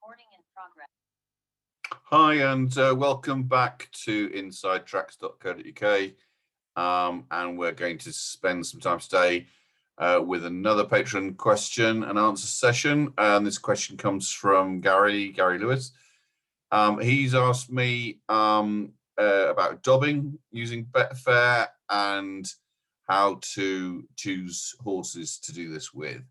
Recording in progress. Hi, and welcome back to InsideTracks.co.uk. And we're going to spend some time today with another patron question and answer session. And this question comes from Gary Lewis. He's asked me about dobbing using Betfair and how to choose horses to do this with.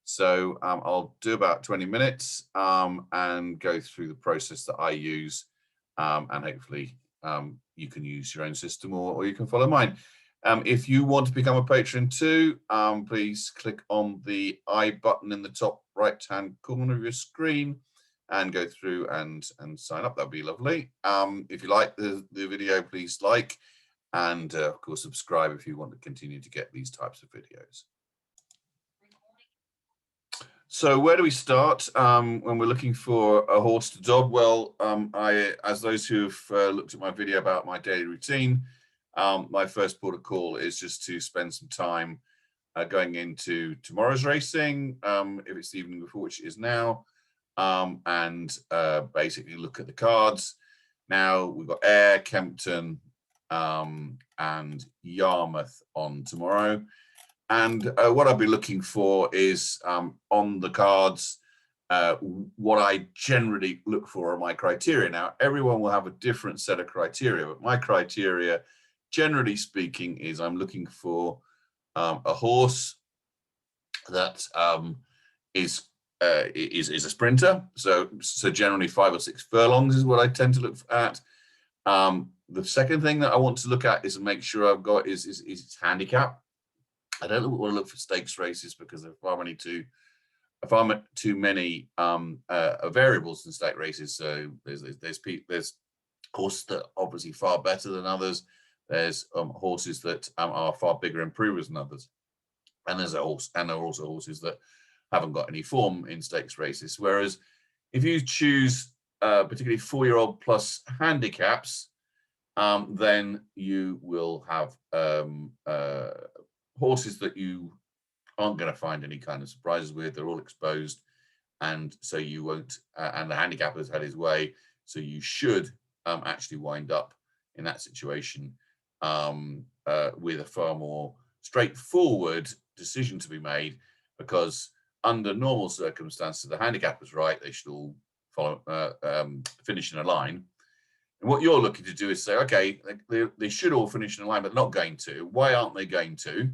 So I'll do about 20 minutes and go through the process that I use, and hopefully you can use your own system or you can follow mine. If you want to become a patron too, please click on the I button in the top right-hand corner of your screen and go through and sign up. That'd be lovely. If you like the video, please like, and of course subscribe if you want to continue to get these types of videos. So where do we start when we're looking for a horse to dob? Well, as those who've looked at my video about my daily routine, my first port of call is just to spend some time going into tomorrow's racing, if it's the evening before, which it is now, and basically look at the cards. Now we've got Ayr, Kempton, and Yarmouth on tomorrow. And what I'll be looking for is on the cards, what I generally look for are my criteria. Now, everyone will have a different set of criteria, but my criteria, generally speaking, is I'm looking for a horse that is a sprinter. So generally 5 or 6 furlongs is what I tend to look at. The second thing that I want to look at is to make sure I've got is its handicap. I don't want to look for stakes races because there are far too many variables in stake races. So there's horses that are obviously far better than others. There's horses that are far bigger improvers than others, and there are also horses that haven't got any form in stakes races. Whereas if you choose particularly 4-year-old plus handicaps, then you will have horses that you aren't going to find any kind of surprises with. They're all exposed, and so you won't. And the handicapper's had his way, so you should actually wind up in that situation with a far more straightforward decision to be made. Because under normal circumstances, the handicapper's right; they should all follow finish in a line. And what you're looking to do is say, okay, they should all finish in a line, but not going to. Why aren't they going to?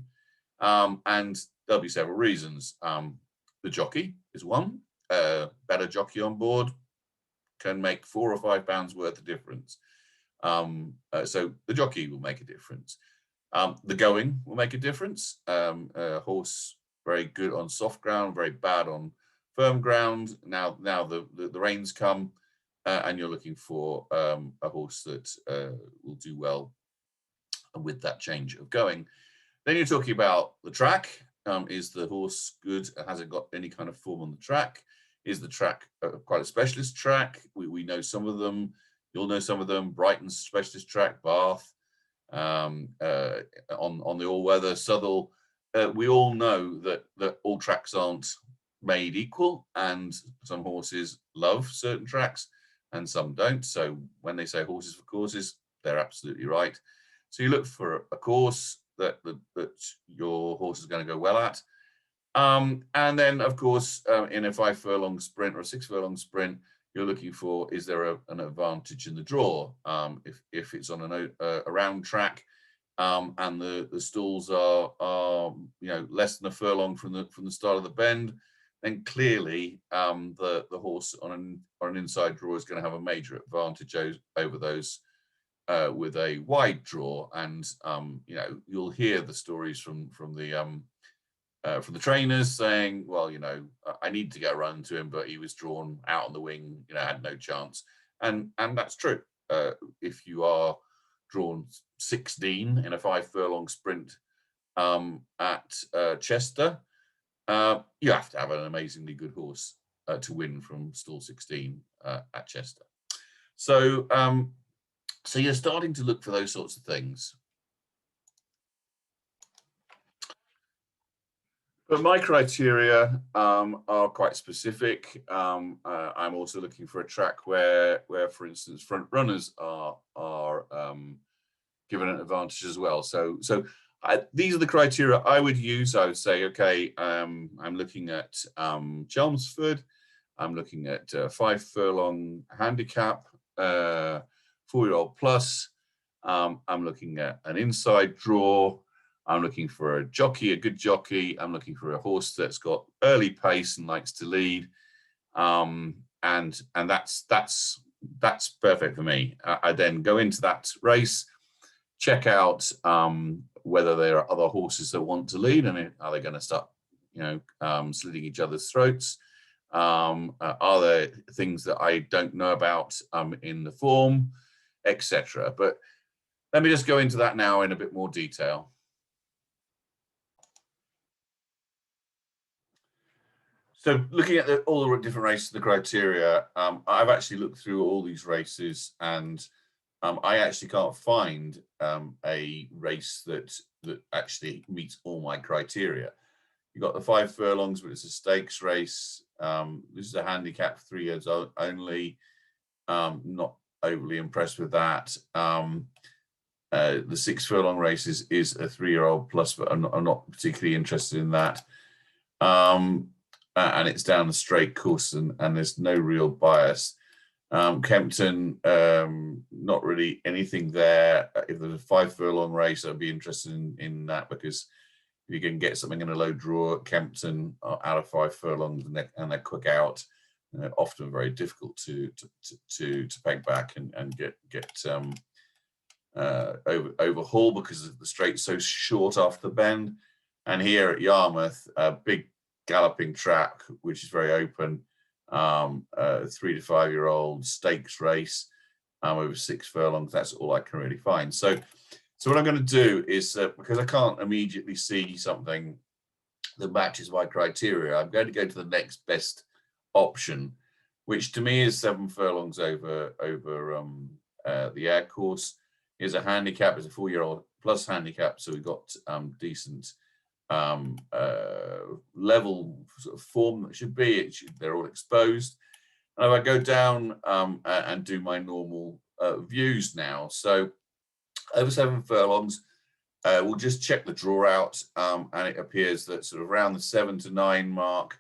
And there'll be several reasons. The jockey is one. Better jockey on board can make £4 or £5 worth of difference. So the jockey will make a difference. The going will make a difference. A horse very good on soft ground, very bad on firm ground. Now the reins come, and you're looking for a horse that will do well with that change of going. Then you're talking about the track. Is the horse good? Has it got any kind of form on the track? Is the track quite a specialist track? We know some of them. You'll know some of them. Brighton's specialist track, Bath, on the all-weather, Southwell. We all know that all tracks aren't made equal, and some horses love certain tracks and some don't. So when they say horses for courses, they're absolutely right. So you look for a course that your horse is going to go well at. And then, of course, in a 5 furlong sprint or a 6 furlong sprint, you're looking for, is there an advantage in the draw? If it's on a round track and the stalls are less than a furlong from the start of the bend, then clearly the horse on an inside draw is going to have a major advantage over those with a wide draw. And you'll hear the stories from the trainers saying, well, I need to get a run to him, but he was drawn out on the wing, had no chance. And that's true. If you are drawn 16 in a 5 furlong sprint at Chester, you have to have an amazingly good horse to win from stall 16 at Chester. So you're starting to look for those sorts of things. But my criteria are quite specific. I'm also looking for a track where for instance, front runners are given an advantage as well. So these are the criteria I would use. I would say, okay, I'm looking at Chelmsford. I'm looking at 5 furlong handicap, 4-year-old plus. I'm looking at an inside draw. I'm looking for a jockey, a good jockey. I'm looking for a horse that's got early pace and likes to lead. And that's perfect for me. I then go into that race, check out whether there are other horses that want to lead, and are they going to start, slitting each other's throats? Are there things that I don't know about in the form, etc. But let me just go into that now in a bit more detail. So looking at all the different races, the criteria, I've actually looked through all these races, and I actually can't find a race that actually meets all my criteria. You've got the 5 furlongs, but it's a stakes race. This is a handicap 3 years only. Not overly impressed with that. The 6 furlong race is a 3-year-old plus, but I'm not particularly interested in that. And it's down a straight course, and there's no real bias. Kempton, not really anything there. If there's a 5 furlong race, I'd be interested in that, because if you can get something in a low draw at Kempton out of 5 furlongs and they're quick out, often very difficult to peg back and get overhaul, because the straight's so short after the bend. And here at Yarmouth, a big galloping track, which is very open, 3 to 5 year old stakes race over 6 furlongs. That's all I can really find. So what I'm going to do is, because I can't immediately see something that matches my criteria, I'm going to go to the next best option, which to me is 7 furlongs over the air course. Is a handicap, is a 4-year-old plus handicap, so we've got decent level sort of form that should be. They're all exposed. And if I go down and do my normal views now, so over 7 furlongs, we'll just check the draw out, and it appears that sort of around the 7 to 9 mark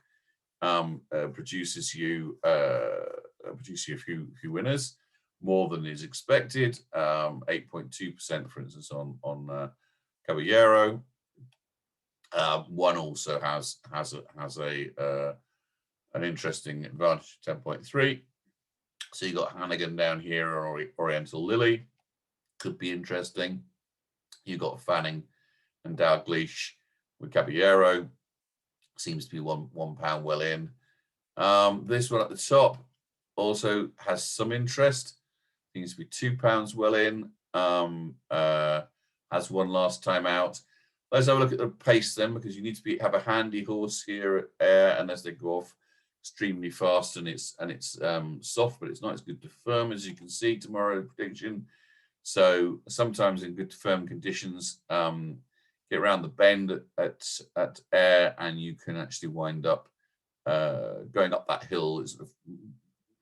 produces you a few winners, more than is expected. 8.2%, for instance, on Caballero. One also has an interesting advantage, 10.3. So you got Hannigan down here, or Oriental Lily, could be interesting. You got Fanning and Dalglish with Caballero, seems to be one pound well in. This one at the top also has some interest, seems to be £2 well in. Has won last time out. Let's have a look at the pace then, because you need to have a handy horse here at Air, unless they go off extremely fast, and it's soft, but it's not as good to firm, as you can see tomorrow prediction. So sometimes in good to firm conditions, get around the bend at Air, and you can actually wind up going up that hill. It's sort of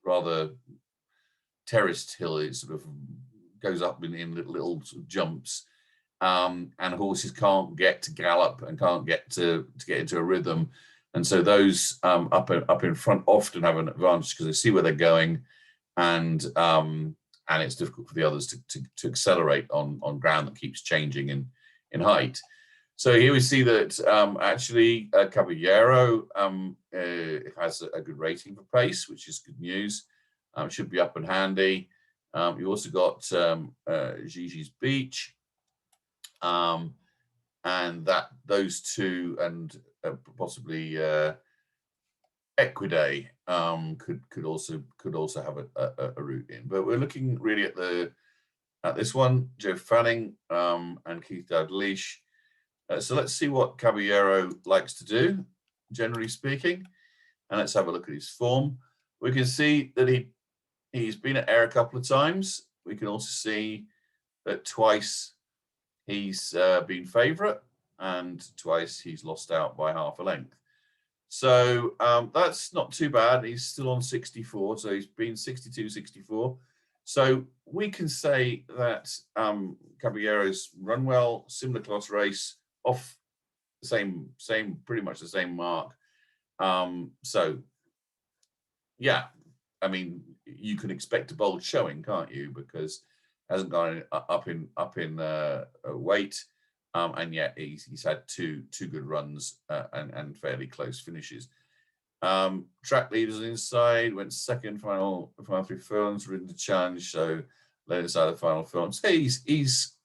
rather terraced hill. It sort of goes up in little sort of jumps. And horses can't get to gallop and can't get to get into a rhythm, and so those up in front often have an advantage, because they see where they're going, and it's difficult for the others to accelerate on ground that keeps changing in height. So here we see that actually Caballero has a good rating for pace, which is good news. Should be up and handy. You also got Gigi's Beach. And those two, and possibly Equiday could also have a route in. But we're looking really at this one, Joe Fanning and Keith Dalglish. So let's see what Caballero likes to do, generally speaking, and let's have a look at his form. We can see that he's been at Air a couple of times. We can also see that twice he's been favourite. and twice he's lost out by half a length. So that's not too bad. He's still on 64, so he's been 62, 64. So we can say that Caballero's run well, similar class race, off the same, pretty much the same mark. So yeah, I mean, you can expect a bold showing, can't you? Because hasn't gone up in weight, and yet he's had two good runs and fairly close finishes. Track leaders inside, went second, final 3 furlongs, ridden the challenge, so led inside the final furlong. So he's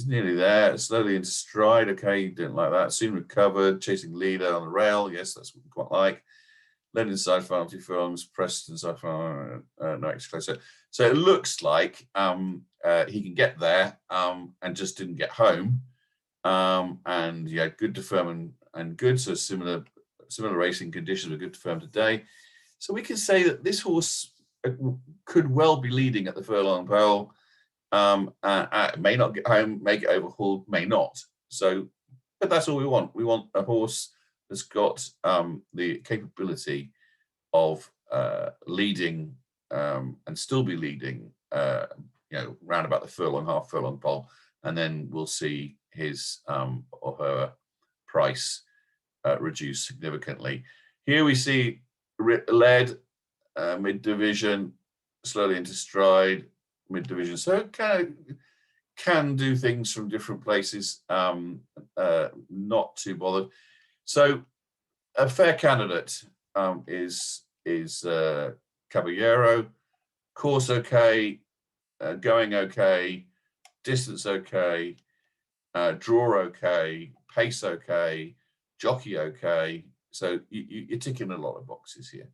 nearly there, slowly into stride. Okay, didn't like that. Soon recovered, chasing leader on the rail. Yes, that's what we quite like. Led inside final 2 furlongs, pressed inside final, no extra closer. So it looks like he can get there and just didn't get home. And yeah, good to firm and good. So similar racing conditions were good to firm today. So we can say that this horse could well be leading at the furlong pole. May not get home, may get overhauled, may not. So, but that's all we want. We want a horse that's got the capability of leading and still be leading, round about the furlong, half furlong pole, and then we'll see his or her price reduce significantly. Here we see led mid-division, slowly into stride, mid-division. So can do things from different places, not too bothered. So a fair candidate is Caballero. Course okay, going okay, distance okay, draw okay, pace okay, jockey okay. So you're ticking a lot of boxes here.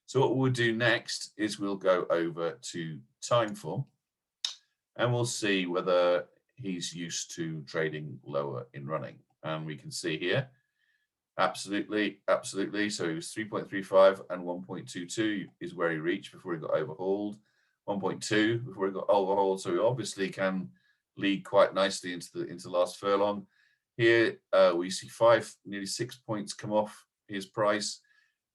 So what we'll do next is we'll go over to Timeform, and we'll see whether he's used to trading lower in running. And we can see here, absolutely. So he was 3.35 and 1.22 is where he reached before he got overhauled. 1.2 before he got overhauled. So he obviously can lead quite nicely into the last furlong. Here we see nearly 6 points come off his price.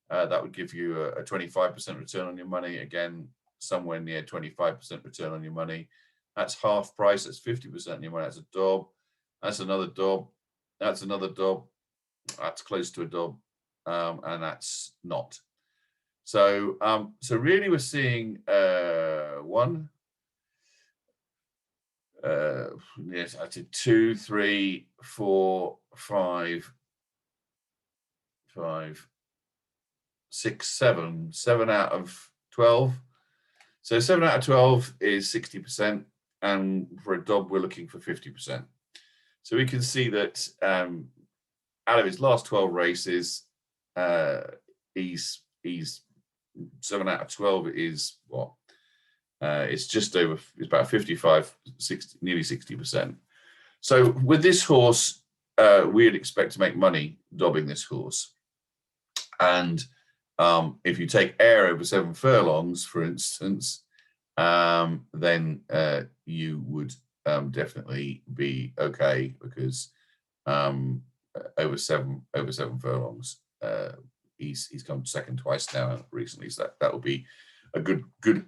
That would give you a 25% return on your money. Again, somewhere near 25% return on your money. That's half price. That's 50% on your money. That's a dob. That's another dob. That's another dob. That's close to a dob, and that's not. So, so really, we're seeing yes, I did 2, 3, 4, 5, 6, 7 out of 12. So 7 out of 12 is 60%, and for a dob, we're looking for 50%. So we can see that out of his last 12 races, he's 7 out of 12 is what? It's just over, it's about 55, 60, nearly 60%. So with this horse, we'd expect to make money dobbing this horse. And if you take air over 7 furlongs, for instance, then you would definitely be okay, because over seven furlongs, he's come second twice now recently. So that will be a good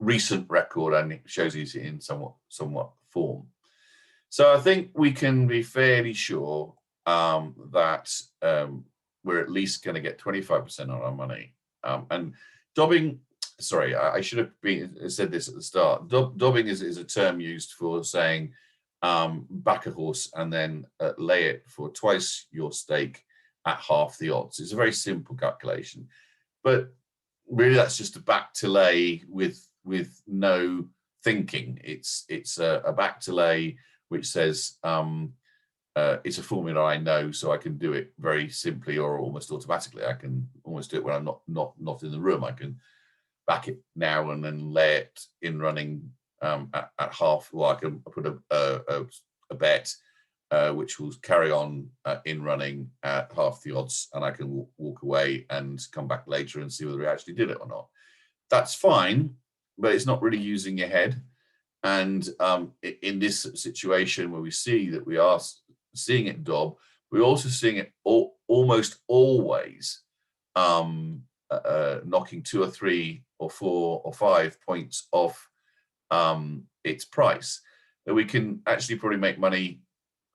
recent record, and it shows he's in somewhat form. So I think we can be fairly sure that we're at least going to get 25% on our money. And dobbing, sorry, I should have said this at the start. Dobbing is a term used for saying back a horse and then lay it for twice your stake at half the odds. It's a very simple calculation, but really that's just a back to lay with no thinking. It's a back to lay which says it's a formula I know, so I can do it very simply or almost automatically. I can almost do it when I'm not in the room. I can back it now and then lay it in running at half. Well, I can put a bet which will carry on in running at half the odds, and I can walk away and come back later and see whether we actually did it or not. That's fine, but it's not really using your head. And in this situation where we see that we are seeing it dob. We're also seeing it almost always knocking 2 or 3 or 4 or 5 points off its price. That we can actually probably make money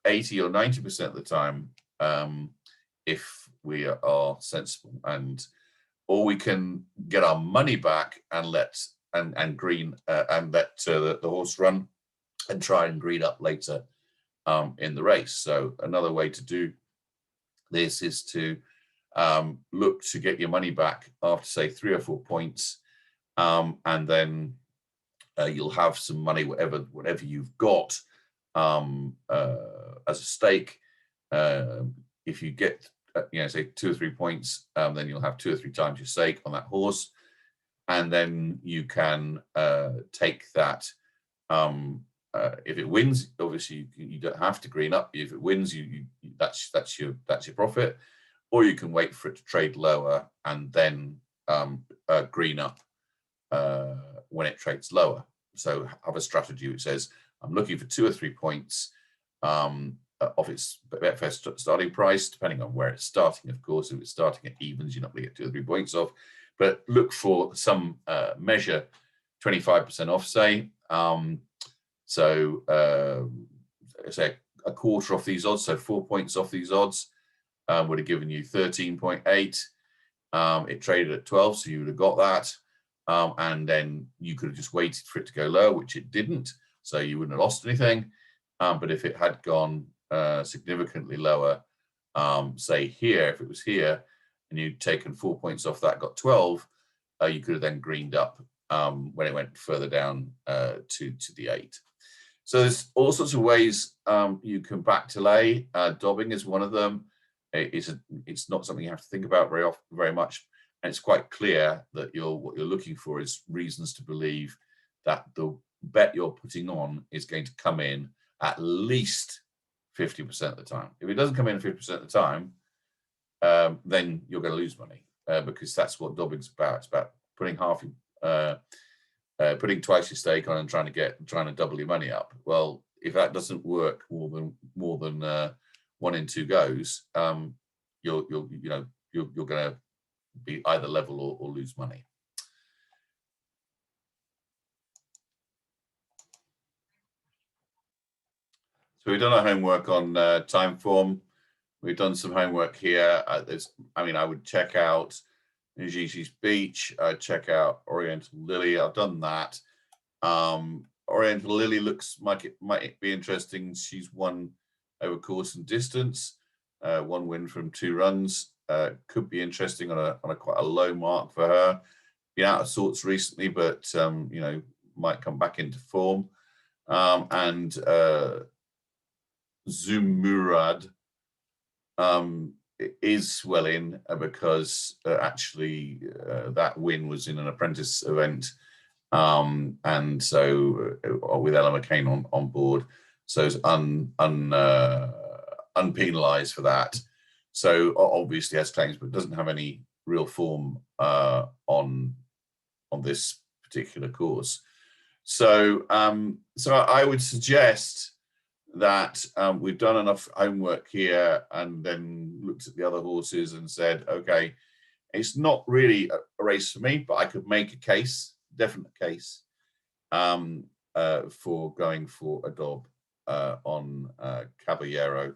80 or 90% of the time if we are sensible, or we can get our money back and let green and let the horse run and try and green up later in the race. So another way to do this is to look to get your money back after, say, 3 or 4 points, and then you'll have some money, whatever you've got as a stake. If you get, say 2 or 3 points, then you'll have 2 or 3 times your stake on that horse, and then you can take that. If it wins, obviously you don't have to green up. If it wins, that's your profit, or you can wait for it to trade lower and then green up when it trades lower. So have a strategy which says, I'm looking for 2 or 3 points of its Betfair starting price, depending on where it's starting. Of course, if it's starting at evens, you're not going to get 2 or 3 points off, but look for some measure 25% off, say. Say a quarter off these odds, so 4 points off these odds would have given you 13.8. It traded at 12, so you would have got that. And then you could have just waited for it to go lower, which it didn't, so you wouldn't have lost anything. But if it had gone significantly lower, say here, if it was here, and you'd taken 4 points off that, got 12, you could have then greened up when it went further down to the 8. So there's all sorts of ways you can back delay. Dobbing is one of them. It's not something you have to think about very much. And it's quite clear that what you're looking for is reasons to believe that the bet you're putting on is going to come in at least 50% of the time. If it doesn't come in 50% of the time, then you're going to lose money because that's what Dobbing's about. It's about putting putting twice your stake on and trying to double your money up. Well, if that doesn't work more than 1 in 2 goes, you're going to be either level or lose money. So we've done our homework on Timeform. We've done some homework here. I would check out Gigi's Beach. I'd check out Oriental Lily. I've done that. Oriental Lily looks like it might be interesting. She's won over course and distance. 1 win from 2 runs. Could be interesting on a quite a low mark for her. Been out of sorts recently, but might come back into form. And Zumurad is well in because actually that win was in an apprentice event, and so with Ella McCain on board, so it's unpenalized for that. So obviously has claims, but doesn't have any real form on this particular course. So I would suggest that we've done enough homework here and then looked at the other horses and said, okay, it's not really a race for me, but I could make a case, definite case, for going for a Dob on Caballero,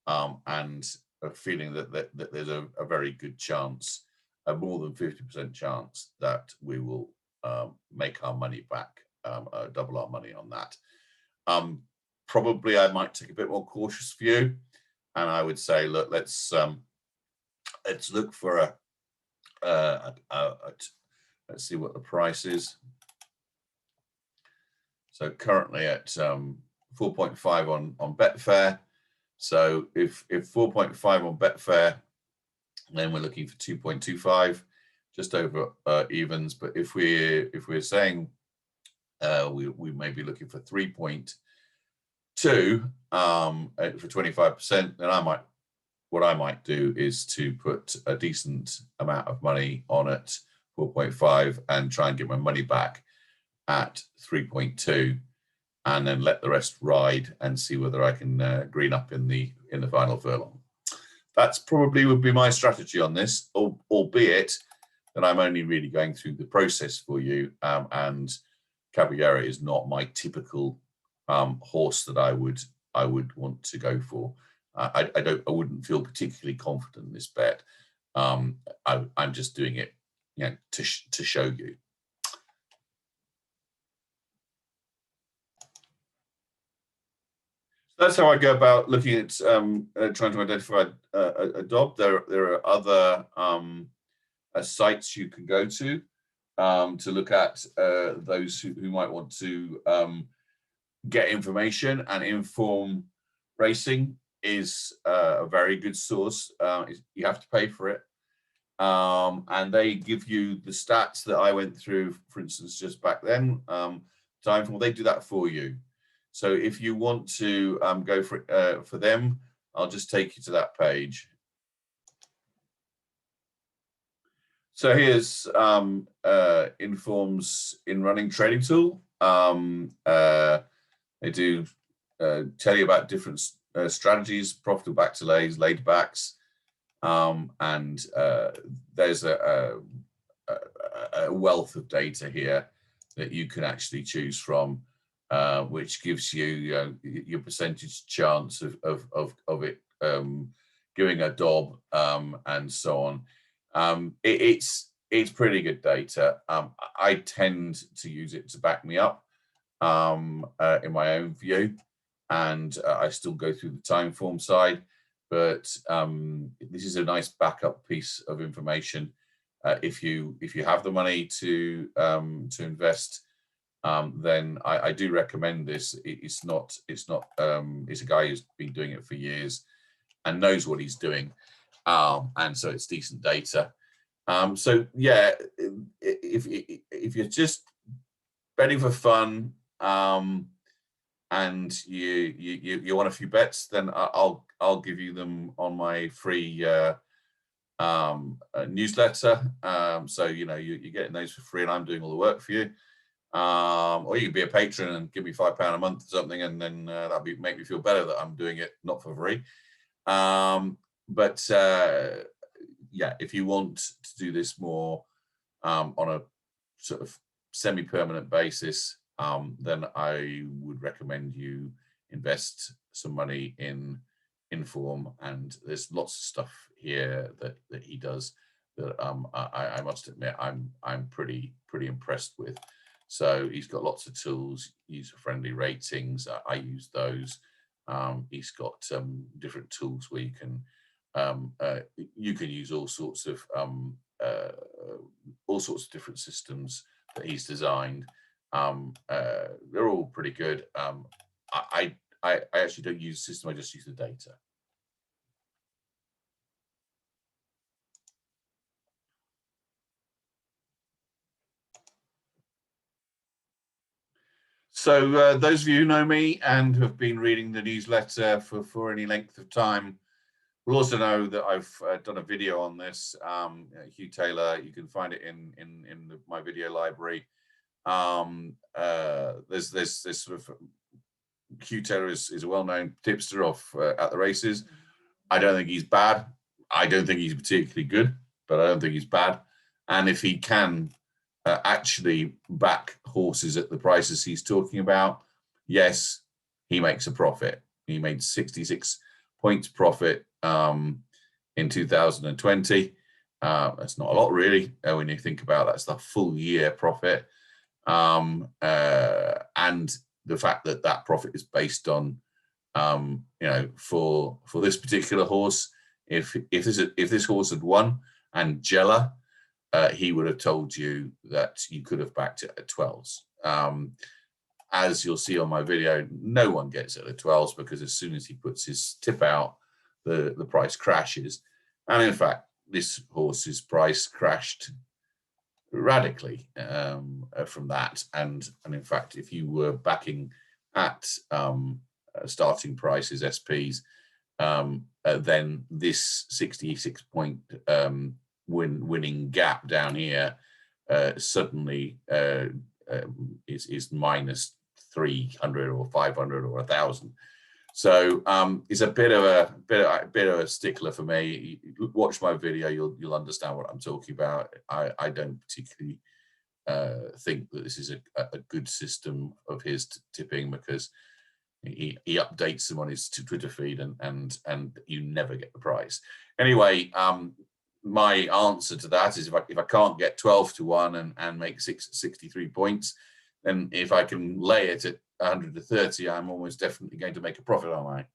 and a feeling that there's a very good chance, a more than 50% chance that we will make our money back, double our money on that. Probably I might take a bit more cautious view, and I would say, look, let's look for let's see what the price is. So currently at 4.5 on Betfair. So if 4.5 on Betfair, then we're looking for 2.25, just over evens. But if we're saying we may be looking for 3.2 for 25%, then what I might do is to put a decent amount of money on it, 4.5, and try and get my money back at 3.2. and then let the rest ride and see whether I can green up in the final furlong. That's probably would be my strategy on this, albeit that I'm only really going through the process for you, and Caballero is not my typical horse that I would want to go for. I wouldn't feel particularly confident in this bet. I'm just doing it, to show you. That's how I go about looking at trying to identify a DOB. There are other sites you can go to look at those who might want to get information, and Inform Racing is a very good source. You have to pay for it, and they give you the stats that I went through, for instance, just back then. Timeform, they do that for you. So if you want to go for them, I'll just take you to that page. So here's Inform's in-running trading tool. They do tell you about different strategies, profitable back to lays, laid backs, and there's a wealth of data here that you can actually choose from, which gives you your percentage chance of it giving a DOB, and so on. It's pretty good data. I tend to use it to back me up in my own view, and I still go through the Timeform side, but this is a nice backup piece of information. If you have the money to invest, then I do recommend this. It's a guy who's been doing it for years and knows what he's doing, and so it's decent data. So yeah, if you're just betting for fun, and you want a few bets, then I'll give you them on my free newsletter. So you're getting those for free, and I'm doing all the work for you. Or you can be a patron and give me £5 a month or something, and then that'll make me feel better that I'm doing it not for free. But yeah, if you want to do this more on a sort of semi-permanent basis, then I would recommend you invest some money in Inform, and there's lots of stuff here that he does that I must admit I'm pretty impressed with. So he's got lots of tools, user-friendly ratings. I use those. He's got different tools where you can use all sorts of different systems that he's designed. They're all pretty good. I actually don't use the system, I just use the data. So those of you who know me and have been reading the newsletter for any length of time will also know that I've done a video on this. Hugh Taylor, you can find it in my video library. There's this sort of Hugh Taylor is a well-known tipster at the races. I don't think he's bad. I don't think he's particularly good, but I don't think he's bad. And if he can actually back horses at the prices he's talking about, yes, he makes a profit. He made 66 points profit in 2020. That's not a lot, really, when you think about that's the full year profit. And the fact that profit is based on, for this particular horse, if this horse had won Angela, he would have told you that you could have backed it at 12s. As you'll see on my video, no one gets it at 12s, because as soon as he puts his tip out, the price crashes. And in fact, this horse's price crashed radically from that. And in fact, if you were backing at starting prices, SPs, then this 66 point winning gap down here suddenly is minus 300 or 500 or 1,000. So it's a bit of a stickler for me. Watch my video, you'll understand what I'm talking about. I don't particularly think that this is a good system of his tipping, because he updates them on his Twitter feed, and you never get the price. Anyway, my answer to that is, if I can't get 12 to 1 and make 63 points, then if I can lay it at 100 to 30, I'm almost definitely going to make a profit, aren't I?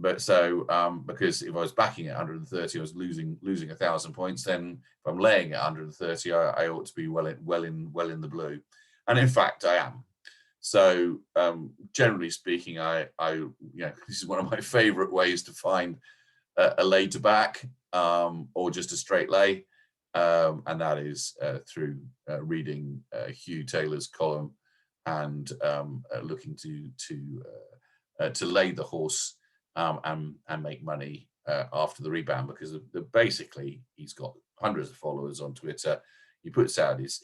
Because if I was backing at 130, I was losing 1,000 points. Then if I'm laying at 130, I ought to be well in the blue, and in fact I am. So generally speaking, I this is one of my favorite ways to find a lay to back, or just a straight lay, and that is through reading Hugh Taylor's column and looking to lay the horse and make money after the rebound, because basically he's got hundreds of followers on Twitter. He puts out his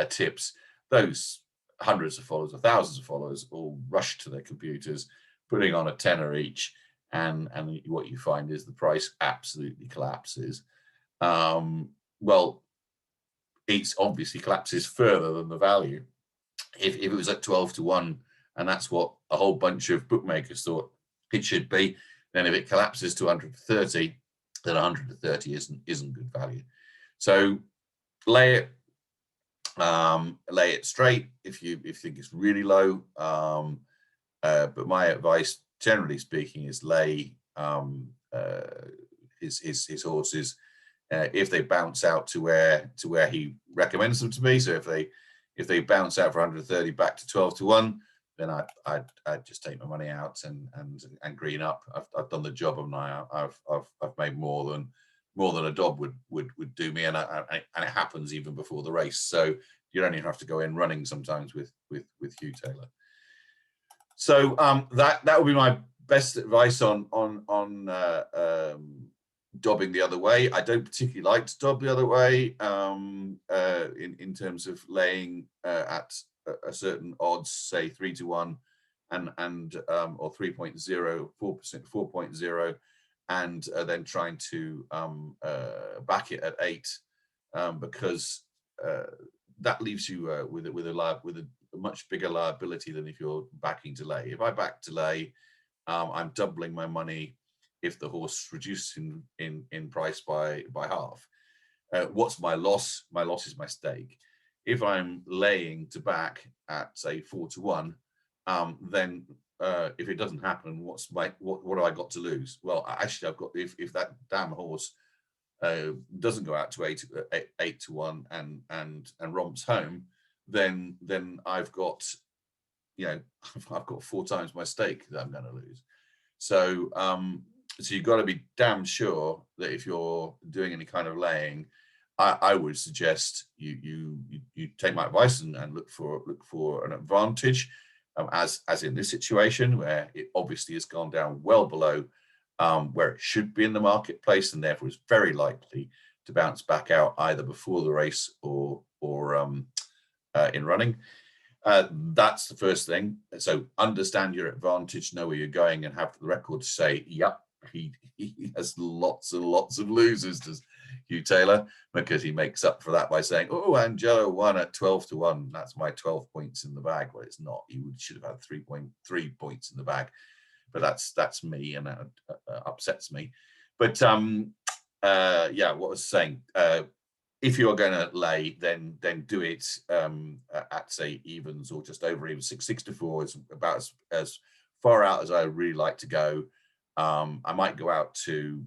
tips. Those hundreds of followers or thousands of followers all rush to their computers, putting on a tenner each, and what you find is the price absolutely collapses. Well, it obviously collapses further than the value. If it was at 12 to 1, and that's what a whole bunch of bookmakers thought it should be, then if it collapses to 130, then 130 isn't good value. So lay it straight if you think it's really low. But my advice, generally speaking, is lay his horses if they bounce out to where he recommends them to be. So if they bounce out for 130 back to 12 to 1, then I'd just take my money out and green up. I've done the job, and I've made more than a dob would do me, and it happens even before the race. So you don't even have to go in running sometimes with Hugh Taylor. So that would be my best advice on dobbing the other way. I don't particularly like to dob the other way in terms of laying at a certain odds, say 3 to 1 and or 3.0, 4.0, and then trying to back it at 8, because that leaves you with a much bigger liability than if you're backing to lay. If I back to lay, I'm doubling my money if the horse reduces in price by half. What's my loss? My loss is my stake. If I'm laying to back at, say, 4 to 1, then if it doesn't happen, what have I got to lose? Well, actually, I've got, if that damn horse doesn't go out to 8 to 1 and romps home, then I've got, I've got 4 times my stake that I'm going to lose. So so you've got to be damn sure that if you're doing any kind of laying, I would suggest you take my advice and look for an advantage, as in this situation where it obviously has gone down well below where it should be in the marketplace, and therefore is very likely to bounce back out either before the race or in running. That's the first thing. So understand your advantage, know where you're going, and have the record to say, yep, he has lots and lots of losers, does Hugh Taylor, because he makes up for that by saying, oh, Angelo won at 12 to 1. That's my 12 points in the bag. Well, it's not. He should have had 3.3 points in the bag. But that's me, and that upsets me. But yeah, what I was saying, if you're going to lay, then do it at, say, evens or just over even. 6 to 4 is about as far out as I really like to go. I might go out to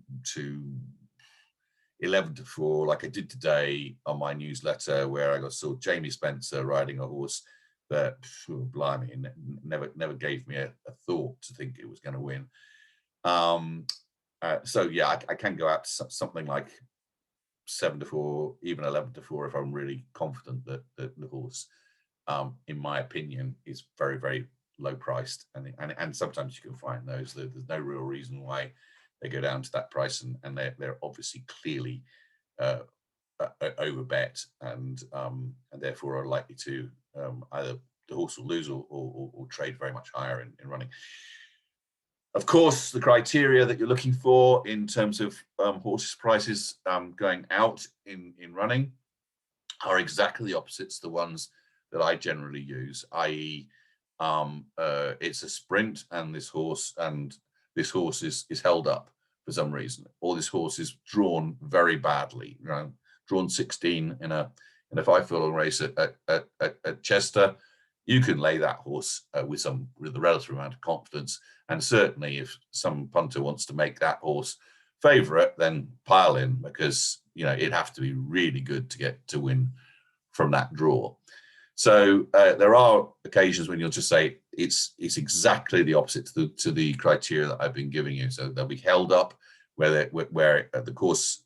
11 to 4, like I did today on my newsletter, where I saw Jamie Spencer riding a horse that, blimey, never gave me a thought to think it was going to win. So yeah, I can go out to something like 7 to 4, even 11 to 4, if I'm really confident that the horse, in my opinion, is very, very low priced. And sometimes you can find those. There's no real reason why they go down to that price, and they're obviously clearly overbet, and therefore are likely to either the horse will lose or trade very much higher in running. Of course, the criteria that you're looking for in terms of horses' prices going out in running are exactly the opposites to the ones that I generally use, i.e. it's a sprint, and this horse is held up for some reason, or this horse is drawn very badly, drawn 16 in a 5-furlong race at Chester. You can lay that horse with a relative amount of confidence, and certainly if some punter wants to make that horse favourite, then pile in, because it'd have to be really good to get to win from that draw. So there are occasions when you'll just say it's exactly the opposite to the criteria that I've been giving you. So they'll be held up where the course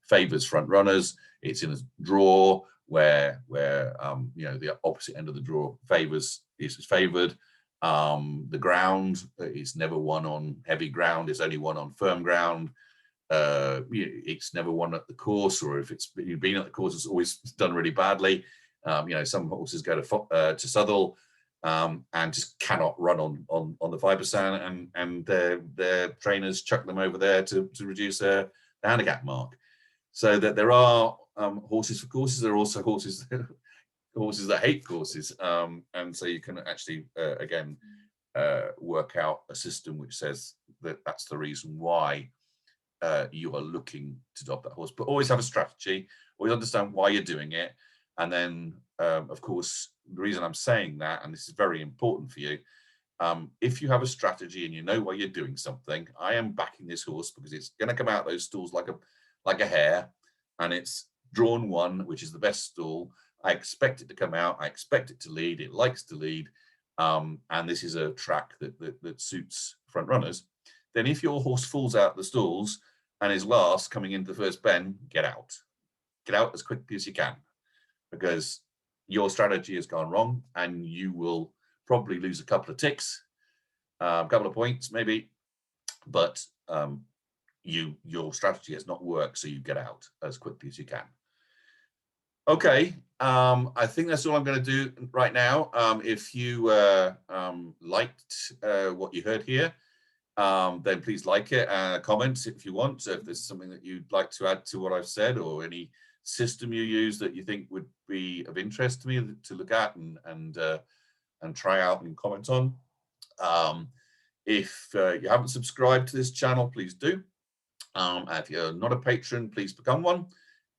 favours front runners. It's in a draw where the opposite end of the draw is favoured. The ground is never won on heavy ground; it's only won on firm ground. It's never won at the course, or if it's been at the course, it's always done really badly. Some horses go to Southwell and just cannot run on the 5%, and their trainers chuck them over there to reduce the handicap mark. So that there are horses for courses. There are also horses that hate courses, and so you can actually again work out a system which says that that's the reason why you are looking to adopt that horse. But always have a strategy, always understand why you're doing it. And then, of course, the reason I'm saying that, and this is very important for you, if you have a strategy and you know why you're doing something, I am backing this horse because it's going to come out those stalls like a hare, and it's drawn 1, which is the best stall. I expect it to come out. I expect it to lead. It likes to lead. And this is a track that suits front runners. Then if your horse falls out the stalls and is last coming into the first bend, get out. Get out as quickly as you can, because your strategy has gone wrong and you will probably lose a couple of ticks, a couple of points maybe, but your strategy has not worked, so you get out as quickly as you can. Okay, I think that's all I'm going to do right now. If you liked what you heard here, then please like it and comment if you want. So if there's something that you'd like to add to what I've said, or any system you use that you think would be of interest to me to look at and try out and comment on. If you haven't subscribed to this channel, please do. If you're not a patron, please become one.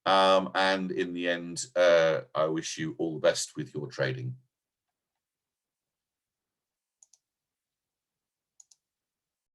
And in the end, I wish you all the best with your trading.